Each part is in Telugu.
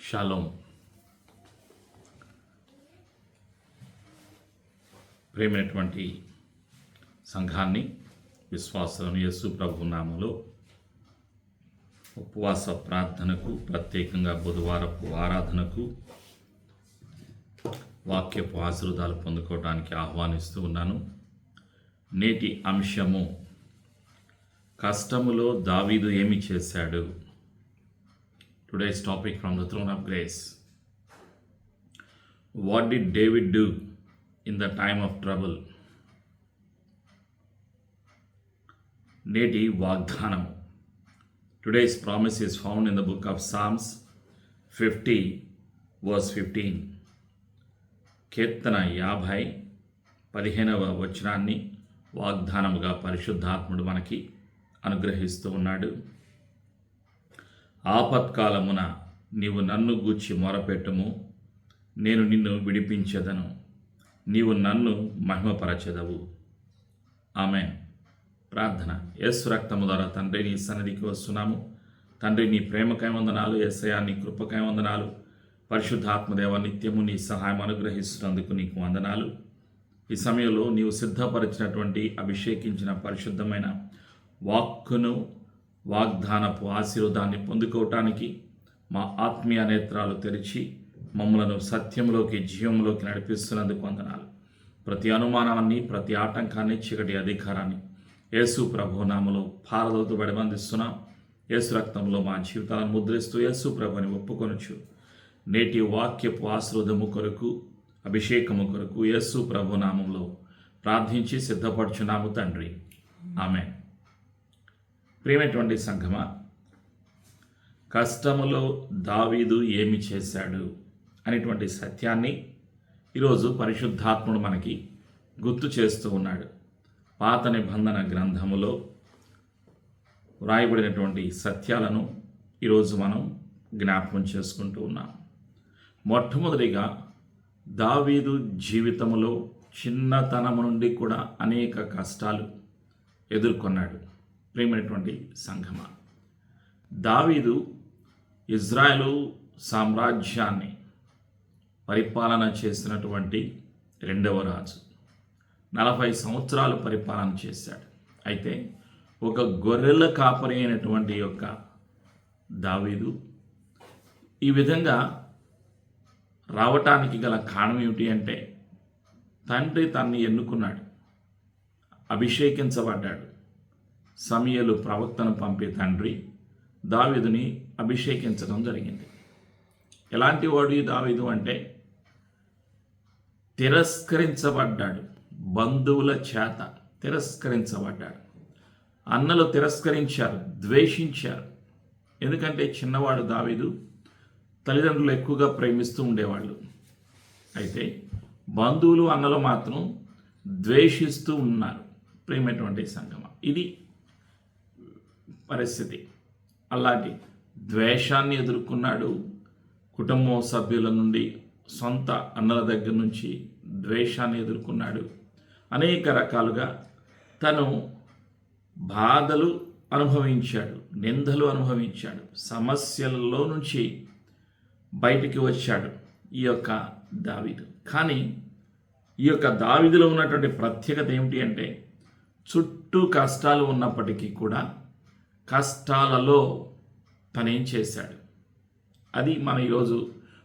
షాలోమ్. ప్రేమైనటువంటి సంఘాన్ని, విశ్వాసులను యేసు ప్రభు నామములో ఉపవాస ప్రార్థనకు, ప్రత్యేకంగా బుధవారపు ఆరాధనకు, వాక్యపు ఆశీర్వాదాలు పొందుకోవడానికి ఆహ్వానిస్తూ ఉన్నాను. నేటి అంశము, కష్టములో దావీదు ఏమి చేశాడు. Today's topic from the throne of grace. What did David do in the time of trouble? నేటి వాగ్దానము. Today's promise is found in the book of Psalms 50 verse 15. కీర్తన 50 15వ వచనాన్ని వాగ్దానముగా పరిశుద్ధాత్ముడు మనకి అనుగ్రహిస్తూ ఉన్నాడు. ఆపత్కాలమున నీవు నన్ను గూర్చి మొరపెట్టుము, నేను నిన్ను విడిపించెదను, నీవు నన్ను మహిమపరచెదవు. ఆమేన్. ప్రార్థన. యేసు రక్తము ద్వారా తండ్రి నీ సన్నిధికి వస్తున్నాము. తండ్రి నీ ప్రేమకై వందనాలు, యేసయ్యా నీ కృపకై వందనాలు. పరిశుద్ధాత్మదేవ నిత్యము నీ సహాయం అనుగ్రహిస్తున్నందుకు నీకు వందనాలు. ఈ సమయంలో నీవు సిద్ధపరిచినటువంటి అభిషేకించిన పరిశుద్ధమైన వాక్కును, వాగ్దానపు ఆశీర్వాదాన్ని పొందుకోవటానికి మా ఆత్మీయ నేత్రాలు తెరిచి మమ్మలను సత్యంలోకి, జీవంలోకి నడిపిస్తున్నందుకు వందనాలు. ప్రతి అనుమానాన్ని, ప్రతి ఆటంకాన్ని, చీకటి అధికారాన్ని యేసు ప్రభు నామములో పారదోతు బంధిస్తున్నాం. యేసు రక్తంలో మా జీవితాలను ముద్రిస్తూ యేసు ప్రభుని ఒప్పుకొనుచు నేటి వాక్యపు ఆశీర్వాదము కొరకు, అభిషేకము కొరకు యేసు ప్రభు నామములో ప్రార్థించి సిద్ధపడుచున్నాము తండ్రి. ఆమేన్. ప్రియమైనటువంటి సంఘమా, కష్టములో దావీదు ఏమి చేశాడు అనేటువంటి సత్యాన్ని ఈరోజు పరిశుద్ధాత్ముడు మనకి గుర్తు చేస్తూ ఉన్నాడు. పాత నిబంధన గ్రంథములో వ్రాయబడినటువంటి సత్యాలను ఈరోజు మనం జ్ఞాపకం చేసుకుంటూ ఉన్నాం. మొట్టమొదటిగా దావీదు జీవితంలో చిన్నతనము నుండి కూడా అనేక కష్టాలు ఎదుర్కొన్నాడు. ప్రియమైనటువంటి సంఘమా, దావీదు ఇజ్రాయేలు సామ్రాజ్యాన్ని పరిపాలన చేసినటువంటి రెండవ రాజు. 40 సంవత్సరాలు పరిపాలన చేశాడు. అయితే ఒక గొర్రెల కాపరి అయినటువంటి యొక్క దావీదు ఈ విధంగా రావటానికి గల కారణం ఏమిటి అంటే, తండ్రి తన్ని ఎన్నుకున్నాడు, అభిషేకించబడ్డాడు. సమూయేలు ప్రవక్తను పంపే తండ్రి దావీదుని అభిషేకించడం జరిగింది. ఎలాంటి వాడు ఈ దావీదు అంటే, తిరస్కరించబడ్డాడు. బంధువుల చేత తిరస్కరించబడ్డాడు. అన్నలు తిరస్కరించారు, ద్వేషించారు. ఎందుకంటే చిన్నవాడు దావీదు, తల్లిదండ్రులు ఎక్కువగా ప్రేమిస్తూ ఉండేవాళ్ళు. అయితే బంధువులు, అన్నలు మాత్రం ద్వేషిస్తూ ఉన్నారు. ప్రేమైనటువంటి సంగమం, ఇది పరిస్థితి. అలాంటి ద్వేషాన్ని ఎదుర్కొన్నాడు. కుటుంబ సభ్యుల నుండి, సొంత అన్నల దగ్గర నుంచి ద్వేషాన్ని ఎదుర్కొన్నాడు. అనేక రకాలుగా తను బాధలు అనుభవించాడు, నిందలు అనుభవించాడు, సమస్యలలో నుంచి బయటికి వచ్చాడు ఈ యొక్క దావీదు. కానీ ఈ యొక్క దావీదులో ఉన్నటువంటి ప్రత్యేకత ఏమిటి అంటే, చుట్టూ కష్టాలు ఉన్నప్పటికీ కూడా కష్టాలలో తనేం చేశాడు, అది మన ఈరోజు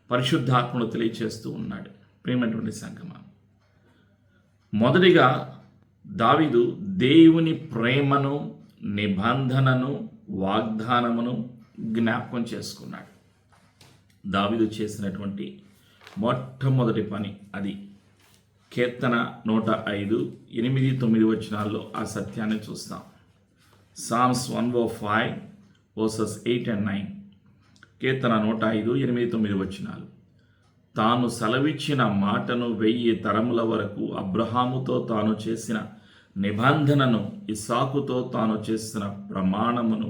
పరిశుద్ధాత్మను తెలియచేస్తూ ఉన్నాడు. ప్రియమైనటువంటి సంగమా, మొదటిగా దావీదు దేవుని ప్రేమను, నిబంధనను, వాగ్దానమును జ్ఞాపకం చేసుకున్నాడు. దావీదు చేసినటువంటి మొట్టమొదటి పని అది. కీర్తన 105 8, 9 వచనాల్లో ఆ సత్యాన్ని చూస్తాం. Psalms 105 verses 8 and 9. కీర్తన 105 8, 9 వచనాలు. తాను సెలవిచ్చిన మాటను 1000 తరముల వరకు, అబ్రహాముతో తాను చేసిన నిబంధనను, ఇస్సాకుతో తాను చేసిన ప్రమాణమును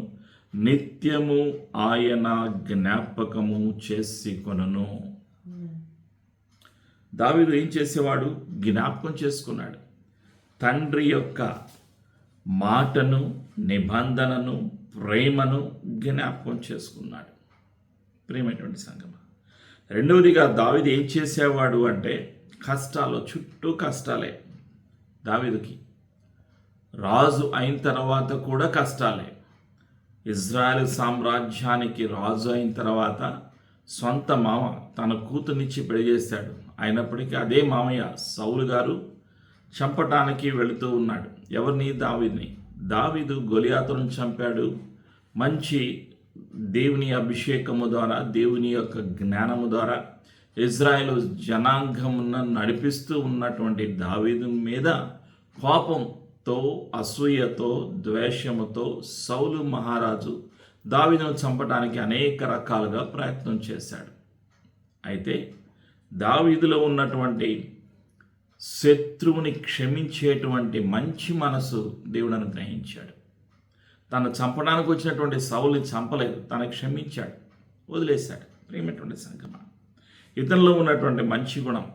నిత్యము ఆయన జ్ఞాపకము చేసుకొనును. దావీదు ఏం చేసేవాడు? జ్ఞాపకం చేసుకున్నాడు. తండ్రి యొక్క మాటను, నిబంధనను, ప్రేమను జ్ఞాపకం చేసుకున్నాడు. ప్రేమైనటువంటి సంగమ, రెండవదిగా దావీదు ఏం చేసేవాడు అంటే చుట్టూ కష్టాలే. దావీదుకి రాజు అయిన తర్వాత కూడా కష్టాలే. ఇజ్రాయెల్ సామ్రాజ్యానికి రాజు అయిన తర్వాత సొంత మామ తన కూతుర్నిచ్చి పెళ్లి చేశాడు. అయినప్పటికీ అదే మామయ్య సౌలు గారు చంపటానికి వెళుతూ ఉన్నాడు. ఎవరిని? దావీదుని. దావీదు గొలియాతును చంపాడు. మంచి దేవుని అభిషేకము ద్వారా, దేవుని యొక్క జ్ఞానము ద్వారా ఇజ్రాయేలు జనాంగమును నడిపిస్తూ ఉన్నటువంటి దావీదు మీద కోపంతో, అసూయతో, ద్వేషముతో సౌలు మహారాజు దావీదును చంపడానికి అనేక రకాలుగా ప్రయత్నం చేశాడు. అయితే దావీదులో ఉన్నటువంటి శత్రువుని క్షమించేటువంటి మంచి మనసు దేవుడు అనుగ్రహించాడు. తను చంపడానికి వచ్చినటువంటి సౌలుని చంపలేదు, తను క్షమించాడు, వదిలేశాడు. ప్రియమైనటువంటి సంగమా, ఇతనిలో ఉన్నటువంటి మంచి గుణం,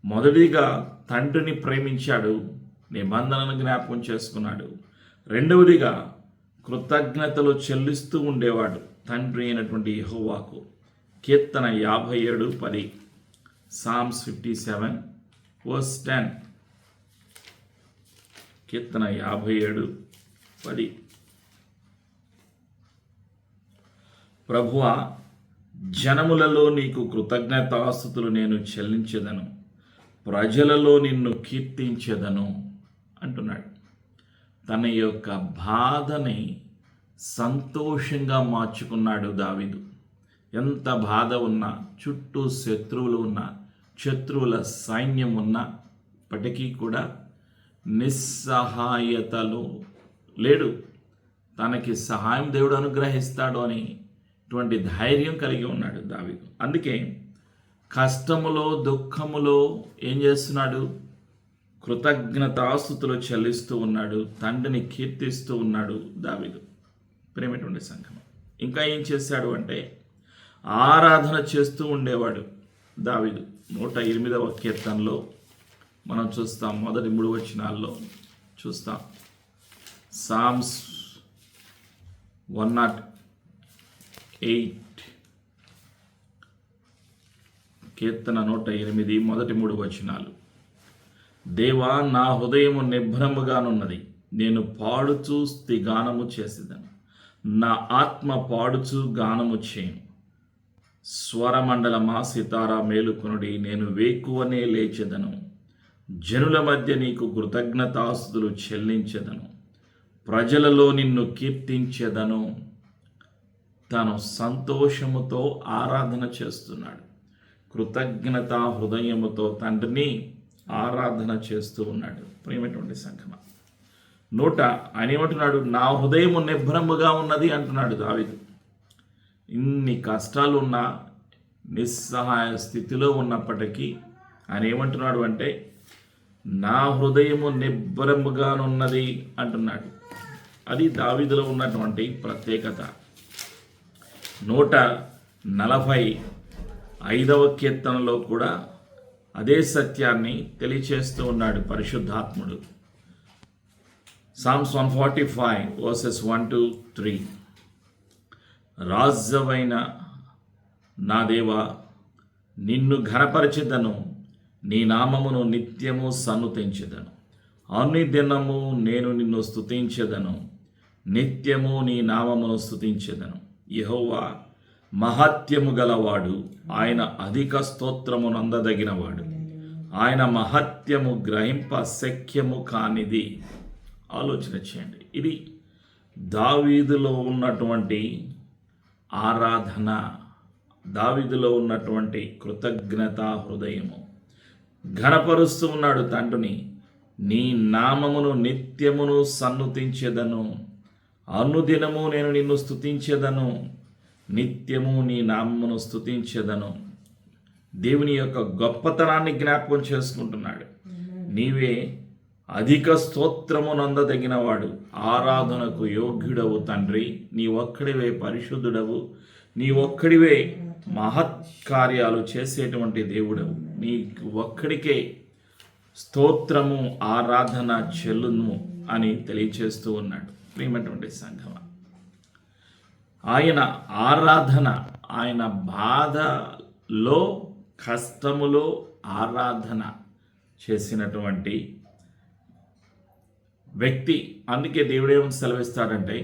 మొదటిగా తండ్రిని ప్రేమించాడు, నిబంధనను జ్ఞాపకం చేసుకున్నాడు. రెండవదిగా కృతజ్ఞతలు చెల్లిస్తూ ఉండేవాడు తండ్రి అయినటువంటి యెహోవాకు. కీర్తన 57:10, సామ్స్ 57:10. కీర్తన 57:10. ప్రభువా, జనములలో నీకు కృతజ్ఞతాస్తుతులు నేను చెల్లించెదను, ప్రజలలో నిన్ను కీర్తించెదను అంటున్నాడు. తన యొక్క బాధని సంతోషంగా మార్చుకున్నాడు దావీదు. ఎంత బాధ ఉన్నా, చుట్టూ శత్రువులు ఉన్నా, శత్రువుల సైన్యం ఉన్నప్పటికీ కూడా నిస్సహాయతలో లేడు. తనకి సహాయం దేవుడు అనుగ్రహిస్తాడు అని ఇటువంటి ధైర్యం కలిగి ఉన్నాడు దావీదు. అందుకే కష్టములో, దుఃఖములో ఏం చేస్తున్నాడు? కృతజ్ఞతాస్తుతులు చెల్లిస్తూ ఉన్నాడు, తండ్రిని కీర్తిస్తూ ఉన్నాడు దావీదు. ప్రేమటువంటి సంఘం. ఇంకా ఏం చేశాడు అంటే ఆరాధన చేస్తూ ఉండేవాడు దావీదు. 108వ కీర్తనలో మనం చూస్తాం, మొదటి 3 వచనాల్లో చూస్తాం. సామ్స్ 108, కీర్తన 108 మొదటి 3 వచనాలు. దేవా, నా హృదయము నిభ్రముగానున్నది, నేను పాడుచూ స్తుతిగానము చేసేదను. నా ఆత్మ పాడుచూ గానము చేయను. స్వరమండలమా, సితారా మేలుకొనుడి, నేను వేకువనే లేచెదను. జనుల మధ్య నీకు కృతజ్ఞతాస్తుతులు చెల్లించెదను, ప్రజలలో నిన్ను కీర్తించెదను. తాను సంతోషముతో ఆరాధన చేస్తున్నాడు. కృతజ్ఞత హృదయముతో తండ్రిని ఆరాధన చేస్తూ ఉన్నాడు. ప్రియమైనటువంటి సంఘమా, ఆయన ఏమంటున్నాడు? నా హృదయము నిభ్రముగా ఉన్నది అంటున్నాడు దావీదు. ఇన్ని కష్టాలు ఉన్నా, నిస్సహాయ స్థితిలో ఉన్నప్పటికీ ఆయన ఏమంటున్నాడు అంటే నా హృదయము నిబ్బరముగానున్నది అంటున్నాడు. అది దావీదులో ఉన్నటువంటి ప్రత్యేకత. 145వ కీర్తనలో కూడా అదే సత్యాన్ని తెలియచేస్తూ ఉన్నాడు పరిశుద్ధాత్ముడు. సామ్స్ 145:1-3. రాజవైన నా దేవా, నిన్ను ఘనపరచెదను, నీ నామమును నిత్యము సన్నుతించెదను. అనుదినము నేను నిన్ను స్తుతించెదను, నిత్యము నీ నామమును స్తుతించెదను. యెహోవా మహత్యము గలవాడు, ఆయన అధిక స్తోత్రము నందదగినవాడు, ఆయన మహత్యము గ్రహింప శక్యము కానిది. ఆలోచన చేయండి. ఇది దావీదులో ఉన్నటువంటి ఆరాధన, దావీదులో ఉన్నటువంటి కృతజ్ఞత హృదయము. ఘనపరుస్తూ ఉన్నాడు తండ్రిని. నీ నామమును నిత్యమును సన్నుతించెదను, అనుదినము నేను నిన్ను స్తుతించెదను, నిత్యము నీ నామమును స్తుతించెదను. దేవుని యొక్క గొప్పతనాన్ని జ్ఞాపకం చేసుకుంటున్నాడు. నీవే అధిక స్తోత్రము నందదగినవాడు, ఆరాధనకు యోగ్యుడవు తండ్రి. నీ ఒక్కడివే పరిశుద్ధుడవు, నీ ఒక్కడివే మహత్కార్యాలు చేసేటువంటి దేవుడవు. నీ ఒక్కడికే స్తోత్రము, ఆరాధన చెల్లును అని తెలియచేస్తూ ఉన్నాడు. ప్రియమైనటువంటి సంఘమా, ఆయన ఆరాధన, ఆయన బాధ శ్రమలో కష్టములో ఆరాధన చేసినటువంటి వ్యక్తి. అందుకే దేవుడు ఏమని సెలవిస్తాడంటే,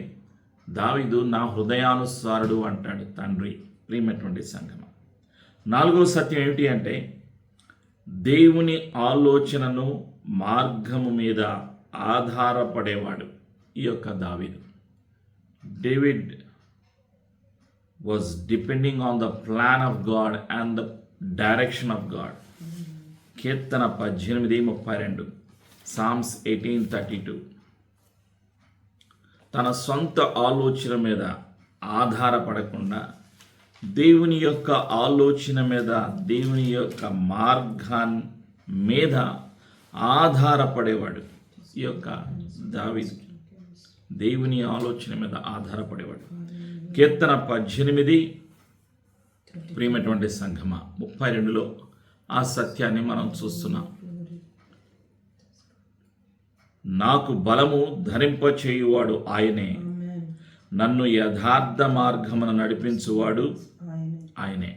దావీదు నా హృదయానుసారుడు అంటాడు తండ్రి. ప్రియమైనటువంటి సంగమ, 4వ సత్యం ఏమిటి అంటే, దేవుని ఆలోచనను మార్గము మీద ఆధారపడేవాడు ఈ యొక్క దావీదు. David was depending on the plan of God and the direction of God. కీర్తన 18:32, సామ్స్ 18:32. తన సొంత ఆలోచన మీద ఆధారపడకుండా దేవుని యొక్క ఆలోచన మీద, దేవుని యొక్క మార్గాన్ని మీద ఆధారపడేవాడు ఈ యొక్క దావీదు. దేవుని ఆలోచన మీద ఆధారపడేవాడు. కీర్తన 18, ప్రియమైనటువంటి సంఘమ, 32లో ఆ సత్యాన్ని మనం చూస్తున్నాం. నాకు బలము ధరింపచేయువాడు ఆయనే, నన్ను యథార్థ మార్గమున నడిపించువాడు ఆయనే.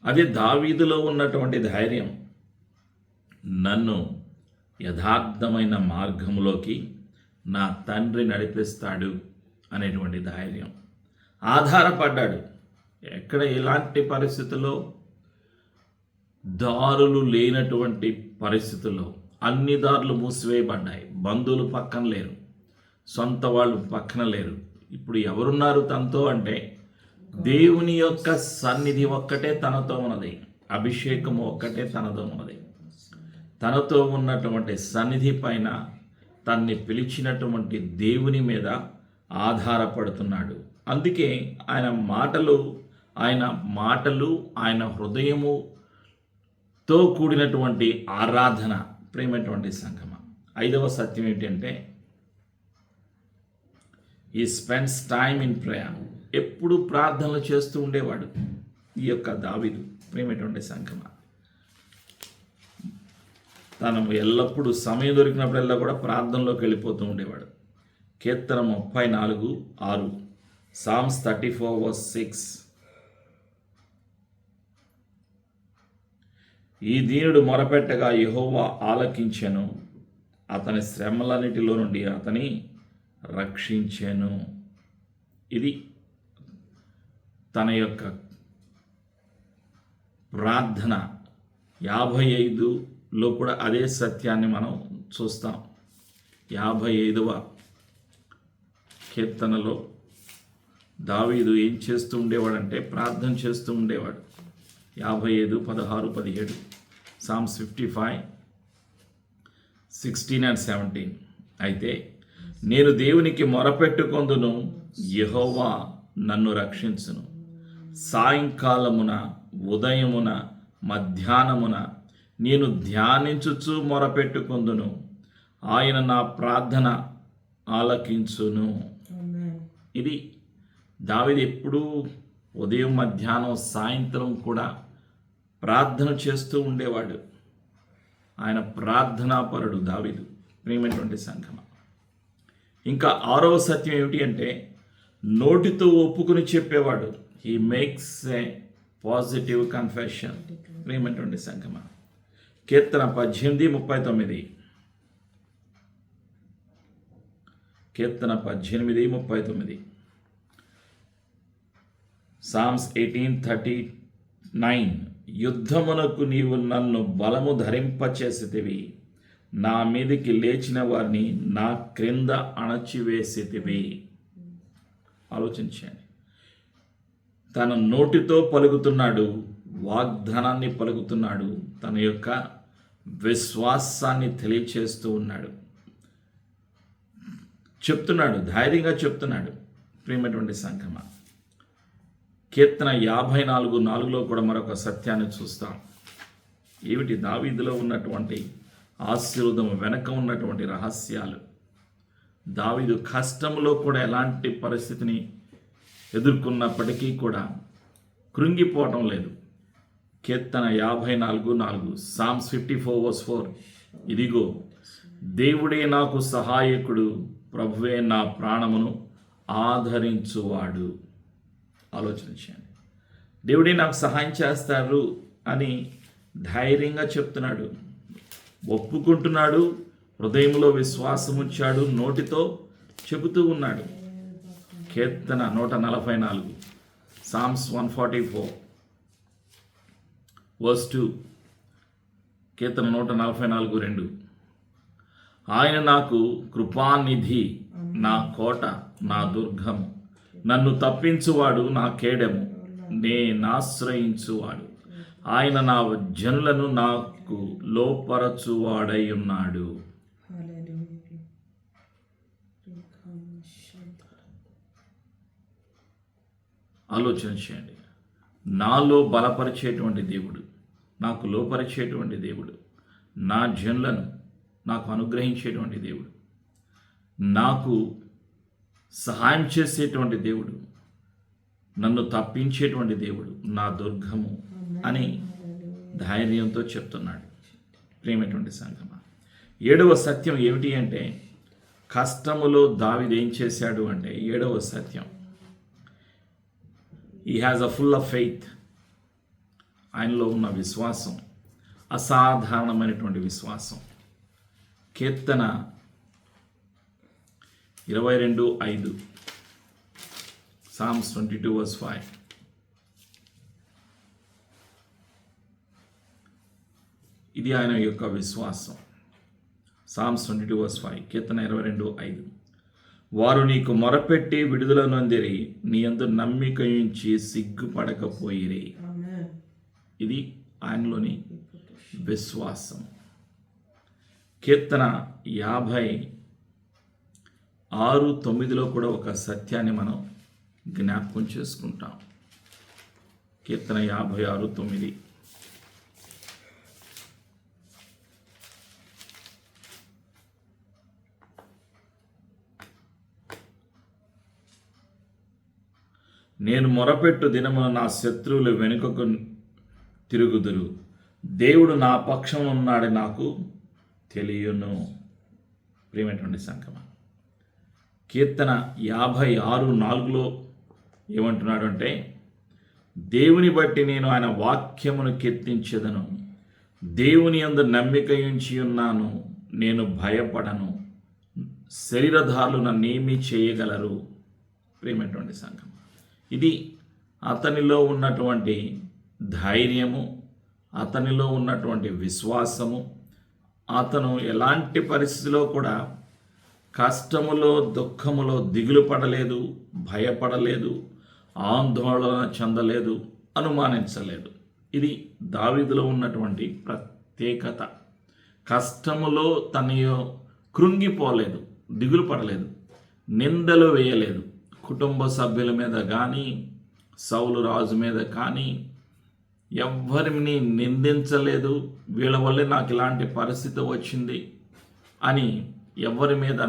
అది దావీదులో ఉన్నటువంటి ధైర్యం. నన్ను యథార్థమైన మార్గంలోకి నా తండ్రి నడిపిస్తాడు అనేటువంటి ధైర్యం. ఆధారపడ్డాడు. ఎక్కడ ఎలాంటి పరిస్థితుల్లో, దారులు లేనటువంటి పరిస్థితుల్లో, అన్ని దారులు మూసివేయబడ్డాయి. బంధువులు పక్కన లేరు, సొంత వాళ్ళు పక్కన లేరు. ఇప్పుడు ఎవరున్నారు తనతో అంటే, దేవుని యొక్క సన్నిధి ఒక్కటే తనతో ఉన్నది, అభిషేకము ఒక్కటే తనతో ఉన్నది. తనతో ఉన్నటువంటి సన్నిధి పైన తన్ని పిలిచినటువంటి దేవుని మీద ఆధారపడుతున్నాడు. అందుకే ఆయన మాటలు ఆయన హృదయముతో కూడినటువంటి ఆరాధన. ప్రేమైనటువంటి సంగమ, 5వ సత్యం ఏంటంటే, ఈ స్పెండ్స్ టైమ్ ఇన్ ప్రేయర్. ఎప్పుడు ప్రార్థనలు చేస్తూ ఉండేవాడు ఈ యొక్క దావీదు. ప్రేమైనటువంటి సంగమ, తను ఎల్లప్పుడూ సమయం దొరికినప్పుడల్లా కూడా ప్రార్థనలోకి వెళ్ళిపోతూ ఉండేవాడు. కీర్తన 34:6, సామ్స్ 34:6. ఈ దీనుడు మొరపెట్టగా యెహోవా ఆలకించెను, అతని శ్రమలన్నిటిలో నుండి అతని రక్షించెను. ఇది తన యొక్క ప్రార్థన. 55లో కూడా అదే సత్యాన్ని మనం చూస్తాం. 55వ కీర్తనలో దావీదు ఏం చేస్తూ ఉండేవాడంటే, ప్రార్థన చేస్తూ ఉండేవాడు. 55, 16, 17, సామ్స్ 55, 16 and 17. అయితే నేను దేవునికి మొరపెట్టుకొందును, యెహోవా నన్ను రక్షించును. సాయంకాలమున, ఉదయమున, మధ్యాహ్నమున నేను ధ్యానించుచు మొరపెట్టుకొందును, ఆయన నా ప్రార్థన ఆలకించును. ఇది దావీదు ఎప్పుడూ ఉదయం, మధ్యాహ్నం, సాయంత్రం కూడా ప్రార్థన చేస్తూ ఉండేవాడు. ఆయన ప్రార్థనాపరుడు దావీదు. ప్రియమైనటువంటి సంఘమ, ఇంకా 6వ సత్యం ఏమిటి అంటే, నోటితో ఒప్పుకుని చెప్పేవాడు. He makes a positive confession. ప్రియమైనటువంటి సంఘమ, కీర్తన 18:39, కీర్తన 18:39, సామ్స్ 18:39. యుద్ధమునకు నీవు నన్ను బలము ధరింపచేసితివి, నా మీదికి లేచిన వారిని నా క్రింద అణచివేసితివి. ఆలోచించండి. తన నోటితో పలుకుతున్నాడు, వాగ్దానాన్ని పలుకుతున్నాడు, తన యొక్క విశ్వాసాన్ని తెలియచేస్తూ ఉన్నాడు, చెప్తున్నాడు, ధైర్యంగా చెప్తున్నాడు. ప్రియమైనటువంటి సంఘమ, కీర్తన 54:4లో కూడా మరొక సత్యాన్ని చూస్తాం. ఏమిటి దావీదులో ఉన్నటువంటి ఆశీర్వాదం వెనక ఉన్నటువంటి రహస్యాలు? దావీదు కష్టంలో కూడా ఎలాంటి పరిస్థితిని ఎదుర్కొన్నప్పటికీ కూడా కృంగిపోవటం లేదు. కీర్తన 54:4, సామ్స్ 54:4. ఇదిగో దేవుడే నాకు సహాయకుడు, ప్రభువే నా ప్రాణమును ఆదరించువాడు. ఆలోచించండి. దేవుడే నాకు సహాయం చేస్తారు అని ధైర్యంగా చెప్తున్నాడు, ఒప్పుకుంటున్నాడు, హృదయంలో విశ్వాసం ఉంచాడు, నోటితో చెబుతూ ఉన్నాడు. కీర్తన 144, సామ్స్ 144 వర్స్ 2, కీర్తన 144:2. ఆయన నాకు కృపానిధి, నా కోట, నా దుర్గము, నన్ను తప్పించువాడు, నా కేడెము, నేనాశ్రయించువాడు. ఆయన నా జనులను నాకు లోపరచువాడై ఉన్నాడు. ఆలోచన చేయండి. నాలో బలపరిచేటువంటి దేవుడు, నాకు లోపరిచేటువంటి దేవుడు, నా జనులను నాకు అనుగ్రహించేటువంటి దేవుడు, నాకు సహాయం చేసేటువంటి దేవుడు, నన్ను తప్పించేటువంటి దేవుడు, నా దుర్గము అని ధైర్యంతో చెప్తున్నాడు. ప్రియమైనటువంటి సంగమా, 7వ సత్యం ఏమిటి అంటే, కష్టములో దావీదు ఏం చేశాడు అంటే, 7వ సత్యం, he has a full of faith. ఆయనలో ఉన్న విశ్వాసం అసాధారణమైనటువంటి విశ్వాసం. కీర్తన 22:5, Psalms 22:5. ఇది ఆయన యొక్క విశ్వాసం. Psalms 22:5, కీర్తన 22:5. వారు నీకు మొరపెట్టి విడుదల నొందిరి, నీ యందు నమ్మిక ఉంచి సిగ్గుపడకపోయిరి. ఇది ఆయనలోని విశ్వాసం. కీర్తన 56:9 కూడా ఒక సత్యాన్ని మనం జ్ఞాపకం చేసుకుంటాం. కీర్తన 56:9. నేను మొరపెట్టు దినమున నా శత్రువులు వెనుకకు తిరుగుదురు, దేవుడు నా పక్షం ఉన్నాడని నాకు తెలియను. ప్రియమైనటువంటి సంగమా, కీర్తన 56:4 ఏమంటున్నాడు అంటే, దేవుని బట్టి నేను ఆయన వాక్యమును కీర్తించెదను, దేవుని యందు నమ్మిక ఉంచి ఉన్నాను, నేను భయపడను, శరీరధారులు నన్నేమీ చేయగలరు. ప్రియమైనటువంటి సంగమా, ఇది అతనిలో ఉన్నటువంటి ధైర్యము, అతనిలో ఉన్నటువంటి విశ్వాసము. అతను ఎలాంటి పరిస్థితిలో కూడా కష్టములో దుఃఖములో దిగులు పడలేదు, భయపడలేదు, ఆందోళన చెందలేదు, అనుమానించలేదు. ఇది దావీదులో ఉన్నటువంటి ప్రత్యేకత. కష్టములో తనయో కృంగిపోలేదు, దిగులు పడలేదు, నిందలు వేయలేదు. కుటుంబ సభ్యుల మీద కానీ, సౌలు రాజు మీద కానీ ఎవ్వరిని నిందించలేదు. వీళ్ళ వల్లే నాకు ఇలాంటి పరిస్థితి వచ్చింది అని ఎవరి మీద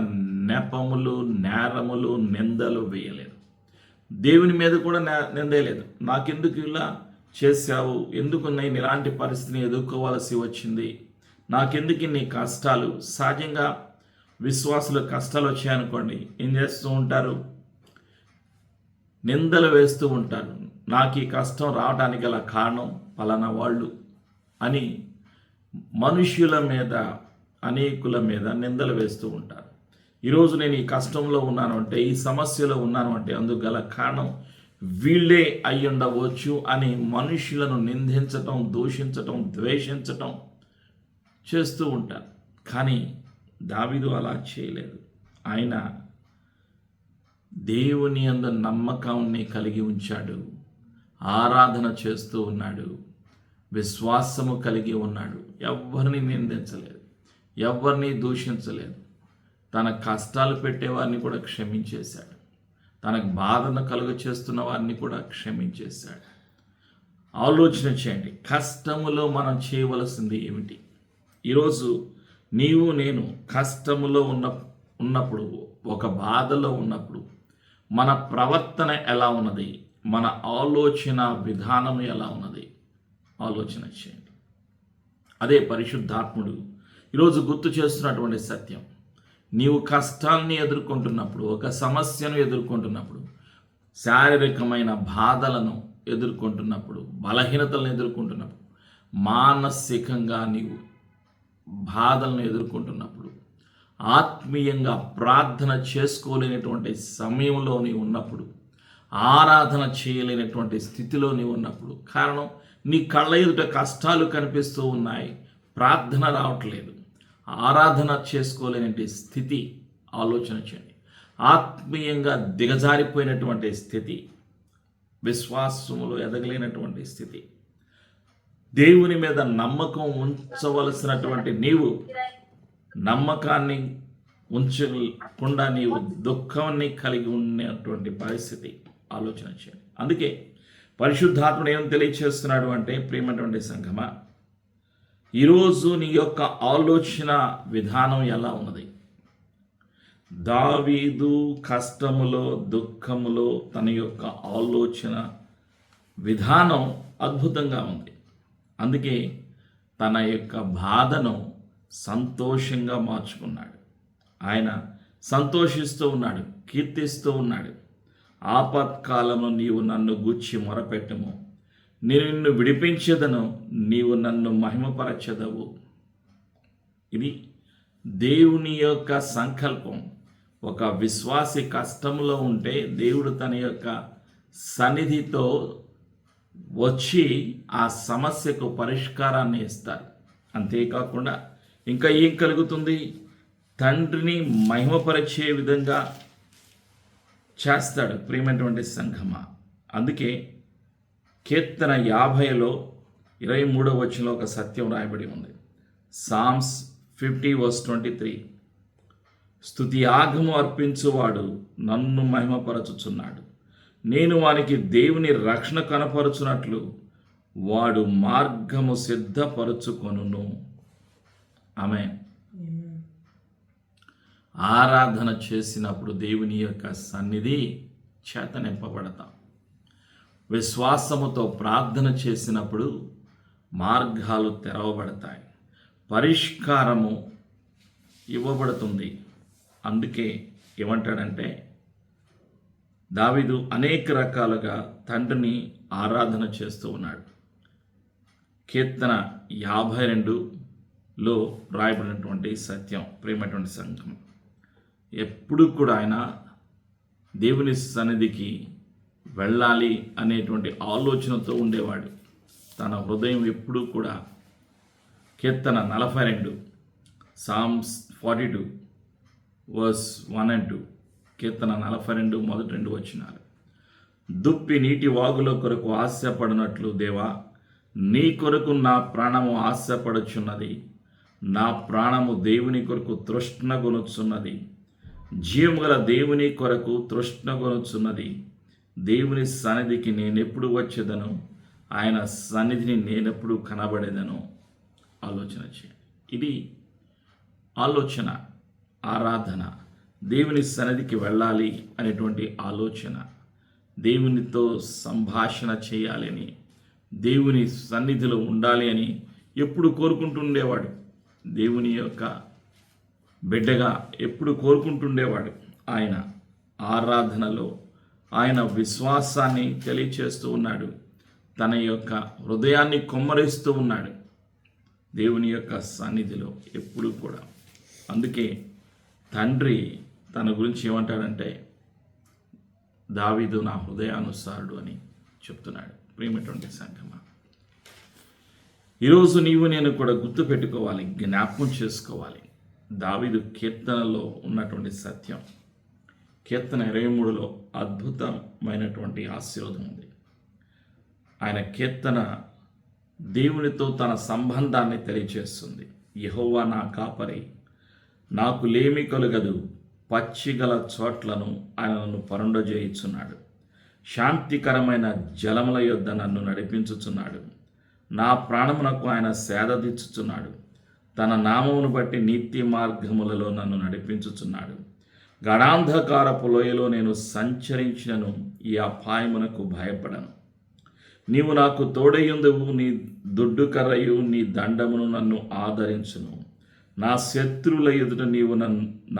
నెపములు, నేరములు, నిందలు వేయలేదు. దేవుని మీద కూడా నిందేయలేదు. నాకెందుకు ఇలా చేశావు, ఎందుకు నేను ఇలాంటి పరిస్థితిని ఎదుర్కోవాల్సి వచ్చింది, నాకెందుకు ఇన్ని కష్టాలు. సహజంగా విశ్వాసులు కష్టాలు వచ్చాయనుకోండి, ఏం చేస్తూ ఉంటారు, నిందలు వేస్తూ ఉంటారు. నాకు ఈ కష్టం రావడానికి గల కారణం పలానా వాళ్ళు అని మనుష్యుల మీద, అనేకుల మీద నిందలు వేస్తూ ఉంటారు. ఈరోజు నేను ఈ కష్టంలో ఉన్నాను అంటే, ఈ సమస్యలో ఉన్నాను అంటే అందుకు గల కారణం వీళ్ళే అయి ఉండవచ్చు అని మనుష్యులను నిందించటం, దూషించటం, ద్వేషించటం చేస్తూ ఉంటారు. కానీ దావీదు అలా చేయలేదు. ఆయన దేవుని యందు నమ్మకాన్ని కలిగి ఉంచాడు, ఆరాధన చేస్తూ ఉన్నాడు, విశ్వాసము కలిగి ఉన్నాడు. ఎవరిని నిందించలేదు, ఎవరిని దూషించలేదు. తన కష్టాలు పెట్టేవారిని కూడా క్షమించేశాడు, తనకు బాధను కలుగ చేస్తున్న వారిని కూడా క్షమించేశాడు. ఆలోచన చేయండి, కష్టములో మనం చేయవలసింది ఏమిటి? ఈరోజు నీవు నేను కష్టములో ఉన్నప్పుడు, ఒక బాధలో ఉన్నప్పుడు మన ప్రవర్తన ఎలా ఉన్నది, మన ఆలోచన విధానం ఎలా ఉన్నది ఆలోచన చేయండి. అదే పరిశుద్ధాత్ముడు ఈరోజు గుర్తు చేస్తున్నటువంటి సత్యం. నీవు కష్టాన్ని ఎదుర్కొంటున్నప్పుడు, ఒక సమస్యను ఎదుర్కొంటున్నప్పుడు, శారీరకమైన బాధలను ఎదుర్కొంటున్నప్పుడు, బలహీనతలను ఎదుర్కొంటున్నప్పుడు, మానసికంగా నీవు బాధలను ఎదుర్కొంటున్నప్పుడు, ఆత్మీయంగా ప్రార్థన చేసుకోలేనటువంటి సమయంలో నీవు ఉన్నప్పుడు, ఆరాధన చేయలేనటువంటి స్థితిలో నీవు ఉన్నప్పుడు, కారణం నీ కళ్ళ ఎదుట కష్టాలు కనిపిస్తూ ఉన్నాయి, ప్రార్థన రావట్లేదు, ఆరాధన చేసుకోలేనటువంటి స్థితి ఆలోచన చేయండి. ఆత్మీయంగా దిగజారిపోయినటువంటి స్థితి, విశ్వాసములో ఎదగలేనటువంటి స్థితి, దేవుని మీద నమ్మకం ఉంచవలసినటువంటి నీవు నమ్మకాన్ని ఉంచకుండా నీవు దుఃఖాన్ని కలిగి ఉన్నటువంటి పరిస్థితి ఆలోచన చేయండి. అందుకే పరిశుద్ధాత్ముడు ఏం తెలియచేస్తున్నాడు అంటే, ప్రియమైనటువంటి సంఘమా, ఈరోజు నీ యొక్క ఆలోచన విధానం ఎలా ఉన్నది? దావీదు కష్టములో, దుఃఖములో తన యొక్క ఆలోచన విధానం అద్భుతంగా ఉంది. అందుకే తన యొక్క బాధను సంతోషంగా మార్చుకున్నాడు. ఆయన సంతోషిస్తూ ఉన్నాడు, కీర్తిస్తూ ఉన్నాడు. ఆపత్కాలము నీవు నన్ను గూర్చి మొరపెట్టము, నేను నిన్ను విడిపించేదను, నీవు నన్ను మహిమపరచెదవు. ఇది దేవుని యొక్క సంకల్పం. ఒక విశ్వాసి కష్టంలో ఉంటే దేవుడు తన యొక్క సన్నిధితో వచ్చి ఆ సమస్యకు పరిష్కారాన్ని ఇస్తారు. అంతేకాకుండా ఇంకా ఏం కలుగుతుంది? తండ్రిని మహిమపరిచే విధంగా చేస్తాడు. ప్రియమైనటువంటి సంఘమా, అందుకే కీర్తన 50లో 23వ వచనంలో ఒక సత్యం రాయబడి ఉంది. సామ్స్ 50:23, స్తుతి యాగము అర్పించువాడు నన్ను మహిమపరచుచున్నాడు, నేను వానికి దేవుని రక్షణ కనపరుచున్నట్లు వాడు మార్గము సిద్ధపరచుకొనును. ఆమేన్. ఆరాధన చేసినప్పుడు దేవుని యొక్క సన్నిధి చేత నింపబడతాం. విశ్వాసముతో ప్రార్థన చేసినప్పుడు మార్గాలు తెరవబడతాయి, పరిష్కారము ఇవ్వబడుతుంది. అందుకే ఏమంటాడంటే, దావీదు అనేక రకాలుగా తండ్రిని ఆరాధన చేస్తూ ఉన్నాడు. కీర్తన 52లో రాయబడినటువంటి సత్యం, ప్రియమైనటువంటి సంఘం, ఎప్పుడు కూడా ఆయన దేవుని సన్నిధికి వెళ్ళాలి అనేటువంటి ఆలోచనతో ఉండేవాడు. తన హృదయం ఎప్పుడూ కూడా కీర్తన 42, సామ్స్ 42:1-2, కీర్తన 42 మొదటి 2 వచనాలు. దుప్పి నీటి వాగుల కొరకు ఆశపడినట్లు దేవా, నీ కొరకు నా ప్రాణము ఆశపడుచున్నది, నా ప్రాణము దేవుని కొరకు తృష్ణగొనుచున్నది, జీవముగల దేవుని కొరకు తృష్ణగొనుచున్నది. దేవుని సన్నిధికి నేనెప్పుడు వచ్చేదను, ఆయన సన్నిధిని నేనెప్పుడు కనబడేదను. ఆలోచన చేయండి. ఇది ఆలోచన, ఆరాధన, దేవుని సన్నిధికి వెళ్ళాలి అనేటువంటి ఆలోచన, దేవునితో సంభాషణ చేయాలి అని, దేవుని సన్నిధిలో ఉండాలి అని ఎప్పుడు కోరుకుంటుండేవాడు. దేవుని యొక్క బిడ్డగా ఎప్పుడు కోరుకుంటుండేవాడు. ఆయన ఆరాధనలో ఆయన విశ్వాసాన్ని తెలియచేస్తూ ఉన్నాడు, తన యొక్క హృదయాన్ని కొమ్మరిస్తూ ఉన్నాడు దేవుని యొక్క సన్నిధిలో ఎప్పుడు కూడా. అందుకే తండ్రి తన గురించి ఏమంటాడంటే, దావీదు నా హృదయానుసారుడు అని చెప్తున్నాడు. ప్రియమైనటువంటి సంఘమా, ఈరోజు నీవు నేను కూడా గుర్తుపెట్టుకోవాలి, జ్ఞాపకం చేసుకోవాలి దావీదు కీర్తనలో ఉన్నటువంటి సత్యం. కీర్తన 23లో అద్భుతమైనటువంటి ఆశీర్వాదం ఉంది. ఆయన కీర్తన దేవునితో తన సంబంధాన్ని తెలియచేస్తుంది. యెహోవా నా కాపరి, నాకు లేమి కలుగదు, పచ్చిగల చోట్లను ఆయన నన్ను పరుండజేయుచున్నాడు, శాంతికరమైన జలముల యొద్ద నన్ను నడిపించుచున్నాడు, నా ప్రాణమునకు ఆయన సేదదీర్చుచున్నాడు, తన నామమును బట్టి నీతి మార్గములలో నన్ను నడిపించుచున్నాడు. గడాంధకారపు లోయలో నేను సంచరించినను ఈ అపాయమునకు భయపడను. నీవు నాకు తోడయుందువు, నీ దుడ్డు కర్రయు నీ దండమును నన్ను ఆదరించును. నా శత్రువుల ఎదుట నీవు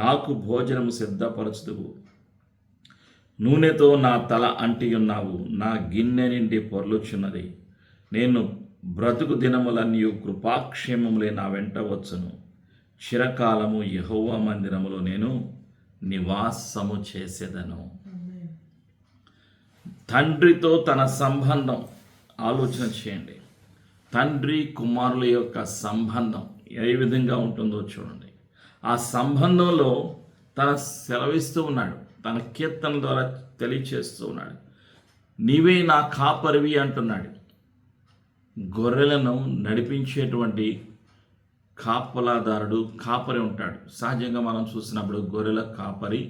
నాకు భోజనము సిద్ధపరచుదువు. నూనెతో నా తల అంటియున్నావు, నా గిన్నె నిండి పొర్లుచున్నది. నేను బ్రతుకు దినములన్నీ కృపాక్షేమములే నా వెంట వచ్చును. చిరకాలము యెహోవా మందిరములో నేను నివాసము చేసేదను. తండ్రితో తన సంబంధం ఆలోచన చేయండి. తండ్రి కుమారుల యొక్క సంబంధం ఏ విధంగా ఉంటుందో చూడండి. ఆ సంబంధంలో తన సెలవిస్తూ ఉన్నాడు, తన కీర్తన ద్వారా తెలియచేస్తూ ఉన్నాడు. నీవే నా కాపరివి అంటున్నాడు. గొర్రెలను నడిపించేటువంటి కాపలాదారుడు కాపరి ఉంటాడు. సహజంగా మనం చూసినప్పుడు గొర్రెల కాపరి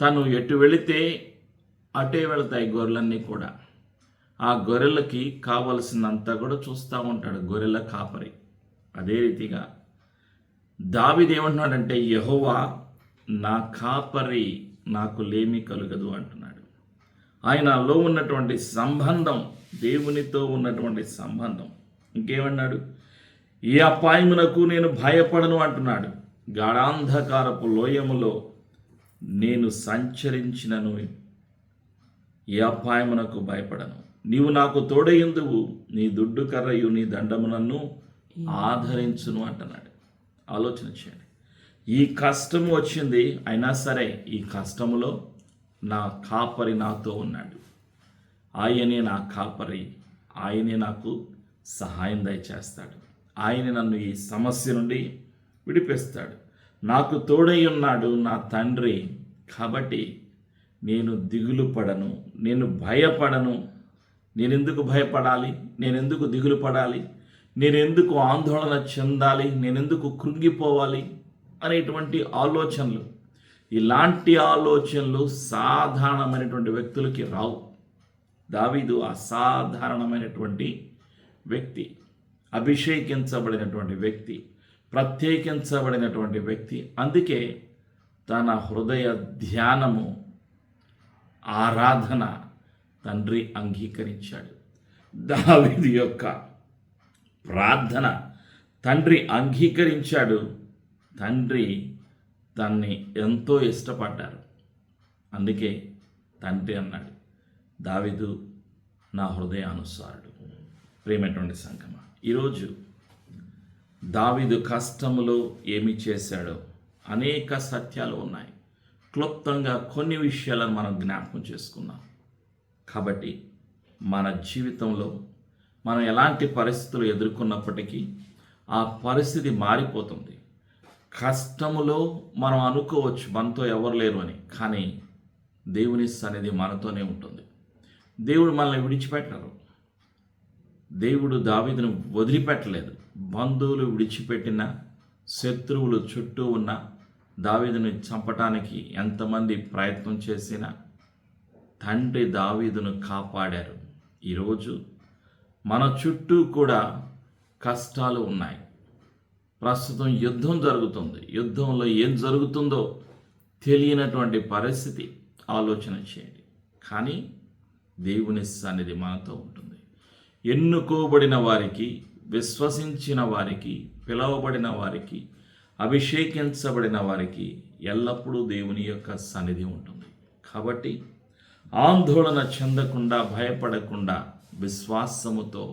తను ఎటు వెళితే అటే వెళతాయి గొర్రెలన్నీ కూడా. ఆ గొర్రెలకి కావలసినంత కూడా చూస్తూ ఉంటాడు గొర్రెల కాపరి. అదే రీతిగా దావీదు ఏమంటున్నాడంటే, యెహోవా నా కాపరి, నాకు లేమి కలుగదు అంటున్నాడు. ఆయనలో ఉన్నటువంటి సంబంధం, దేవునితో ఉన్నటువంటి సంబంధం. ఇంకేమన్నాడు, ఏ అపాయమునకు నేను భయపడను అంటున్నాడు. గాఢాంధకారపు లోయములో నేను సంచరించినను ఏ అపాయమునకు భయపడను. నీవు నాకు తోడయుందువు, నీ దుడ్డు కర్రయు నీ దండము నన్ను ఆదరించును అంటున్నాడు. ఆలోచన చేయండి. ఈ కష్టం వచ్చింది, అయినా సరే ఈ కష్టములో నా కాపరి నాతో ఉన్నాడు. ఆయనే నా కాపరి, ఆయనే నాకు సహాయం దయచేస్తాడు. ఆయన నన్ను ఈ సమస్య నుండి విడిపిస్తాడు. నాకు తోడై ఉన్నాడు నా తండ్రి. కాబట్టి నేను దిగులు పడను, నేను భయపడను. నేనెందుకు భయపడాలి? నేనెందుకు దిగులు పడాలి? నేనెందుకు ఆందోళన చెందాలి? నేనెందుకు కృంగిపోవాలి అనేటువంటి ఆలోచనలు, ఇలాంటి ఆలోచనలు సాధారణమైనటువంటి వ్యక్తులకి రావు. దావీదు అసాధారణమైనటువంటి వ్యక్తి, అభిషేకించబడినటువంటి వ్యక్తి, ప్రత్యేకించబడినటువంటి వ్యక్తి. అందుకే తన హృదయ ధ్యానము, ఆరాధన తండ్రి అంగీకరించాడు. దావీదు యొక్క ప్రార్థన తండ్రి అంగీకరించాడు. తండ్రి తన్ని ఎంతో ఇష్టపడ్డారు. అందుకే తండ్రి అన్నాడు, దావీదు నా హృదయానుసారుడు. ప్రియమైనటువంటి సంగమా, ఈరోజు దావీదు కష్టములో ఏమి చేశాడో అనేక సత్యాలు ఉన్నాయి. క్లుప్తంగా కొన్ని విషయాలను మనం జ్ఞాపకం చేసుకున్నాం. కాబట్టి మన జీవితంలో మనం ఎలాంటి పరిస్థితులు ఎదుర్కొన్నప్పటికీ ఆ పరిస్థితి మారిపోతుంది. కష్టములో మనం అనుకోవచ్చు మనతో ఎవరు లేరు అని, కానీ దేవుని సన్నిధి మనతోనే ఉంటుంది. దేవుడు మనల్ని విడిచిపెట్టరు. దేవుడు దావీదును వదిలిపెట్టలేదు. బంధువులు విడిచిపెట్టిన, శత్రువులు చుట్టూ ఉన్న దావీదును చంపటానికి ఎంతమంది ప్రయత్నం చేసినా తండ్రి దావీదును కాపాడారు. ఈరోజు మన చుట్టూ కూడా కష్టాలు ఉన్నాయి. ప్రస్తుతం యుద్ధం జరుగుతుంది. యుద్ధంలో ఏం జరుగుతుందో తెలియనటువంటి పరిస్థితి. ఆలోచన చేయండి. కానీ దేవుని సన్నిధి మనతో ఉంటుంది. ఎన్నుకోబడిన వారికి, విశ్వసించిన వారికి, పిలువబడిన వారికి, అభిషేకించబడిన వారికి ఎల్లప్పుడూ దేవుని యొక్క సన్నిధి ఉంటుంది. కాబట్టి ఆందోళన చెందకుండా, భయపడకుండా, విశ్వాసముతో,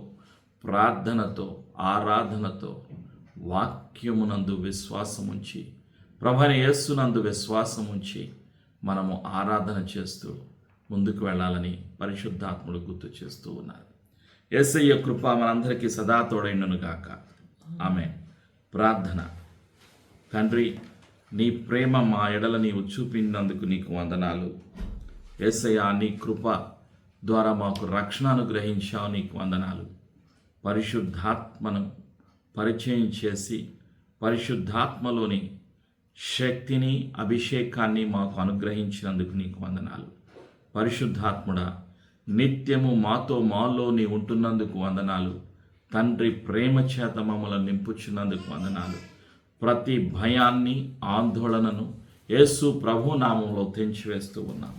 ప్రార్థనతో, ఆరాధనతో, వాక్యమునందు విశ్వాసముంచి, ప్రభువైన యేసునందు విశ్వాసముంచి మనము ఆరాధన చేస్తూ ముందుకు వెళ్ళాలని పరిశుద్ధాత్ముడు గుర్తు చేస్తూ ఉన్నారు. యేసయ్య కృప మనందరికీ సదా తోడైండును గాక. ఆమేన్. ప్రార్థన. తండ్రి, నీ ప్రేమ మా ఎడల నీవు చూపినందుకు నీకు వందనాలు. యేసయ్య, నీ కృప ద్వారా మాకు రక్షణ అనుగ్రహించావు, నీకు వందనాలు. పరిశుద్ధాత్మను పరిచయం చేసి పరిశుద్ధాత్మలోని శక్తిని, అభిషేకాన్ని మాకు అనుగ్రహించినందుకు నీకు వందనాలు. పరిశుద్ధాత్ముడా, నిత్యము మాలో నీ ఉంటున్నందుకు వందనాలు. తండ్రి, ప్రేమ చేత మమ్మల్ని నింపుచున్నందుకు వందనాలు. ప్రతి భయాన్ని, ఆందోళనను యేసు ప్రభు నామంలో తెంచివేస్తూ ఉన్నాం.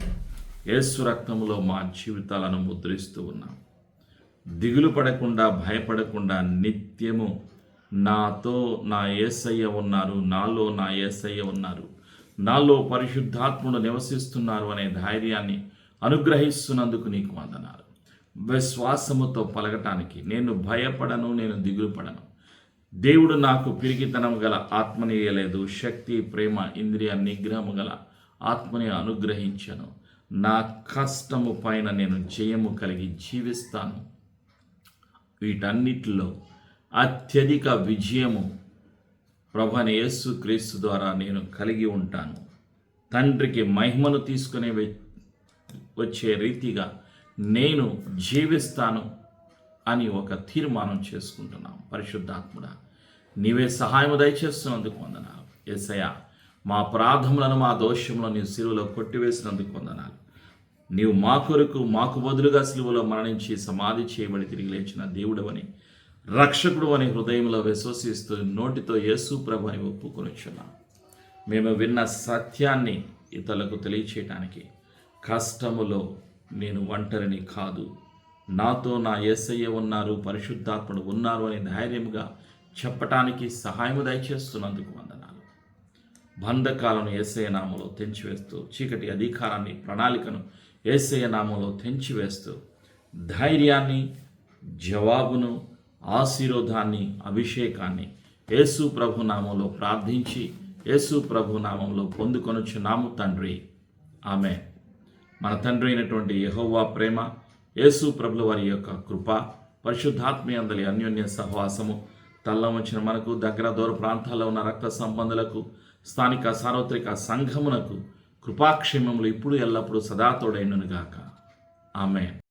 యేసు రక్తంలో మా జీవితాలను ముద్రిస్తూ ఉన్నాం. దిగులు పడకుండా, భయపడకుండా నిత్యము నాతో నా యేసయ్య ఉన్నారు, నాలో నా యేసయ్య ఉన్నారు, నాలో పరిశుద్ధాత్ముడు నివసిస్తున్నారు అనే ధైర్యాన్ని అనుగ్రహిస్తున్నందుకు నీకు వందనాలు. విశ్వాసముతో పలకటానికి నేను భయపడను, నేను దిగులు పడను. దేవుడు నాకు పిరికితనం గల ఆత్మని ఇయ్యలేదు, శక్తి, ప్రేమ, ఇంద్రియ నిగ్రహము గల ఆత్మని అనుగ్రహించను. నా కష్టము పైన నేను జయము కలిగి జీవిస్తాను. వీటన్నిటిలో అత్యధిక విజయము ప్రభువైన యేసుక్రీస్తు ద్వారా నేను కలిగి ఉంటాను. తండ్రికి మహిమను తీసుకునే వచ్చే రీతిగా నేను జీవిస్తాను అని ఒక తీర్మానం చేసుకుంటున్నాం. పరిశుద్ధాత్ముడా, నీవే సహాయము దయచేస్తున్నందుకు వందనాలు. యేసయ్యా, మా అపరాధములను, మా దోషములను నీవు సిలువలో కొట్టివేసినందుకు వందనాలు. నీవు మా కొరకు, మాకు బదులుగా సిలువలో మరణించి సమాధి చేయబడి తిరిగి లేచిన దేవుడవని, రక్షకుడు అని హృదయంలో విశ్వసిస్తూ నోటితో యేసు ప్రభు అని ఒప్పుకొనిచున్నాం. మేము విన్న సత్యాన్ని ఇతరులకు తెలియచేయటానికి, కష్టములో నేను ఒంటరిని కాదు, నాతో నా యేసయ్య ఉన్నారు, పరిశుద్ధాత్ముడు ఉన్నారు అని ధైర్యంగా చెప్పటానికి సహాయము దయచేస్తున్నందుకు వందనాలు. బంధకాలను యేసయ్య నామములో తెంచివేస్తూ, చీకటి అధికారాన్ని, ప్రణాళికను యేసయ్య నామములో తెంచివేస్తూ, ధైర్యాన్ని, జవాబును, ఆశీర్వాదాన్ని, అభిషేకాన్ని యేసు ప్రభు నామంలో ప్రార్థించి యేసు ప్రభు నామంలో పొందుకొనుచున్నాము తండ్రి. ఆమేన్. మన తండ్రి అయినటువంటి యెహోవా ప్రేమ, యేసు ప్రభుల వారి యొక్క కృప, పరిశుద్ధాత్మ అందలి అన్యోన్య సహవాసము తల్ల వచ్చిన మనకు, దగ్గర దూర ప్రాంతాల్లో ఉన్న రక్త సంబంధులకు, స్థానిక సార్వత్రిక సంఘమునకు కృపాక్షేమములు ఇప్పుడు ఎల్లప్పుడూ సదా తోడైండునుగాక. ఆమేన్.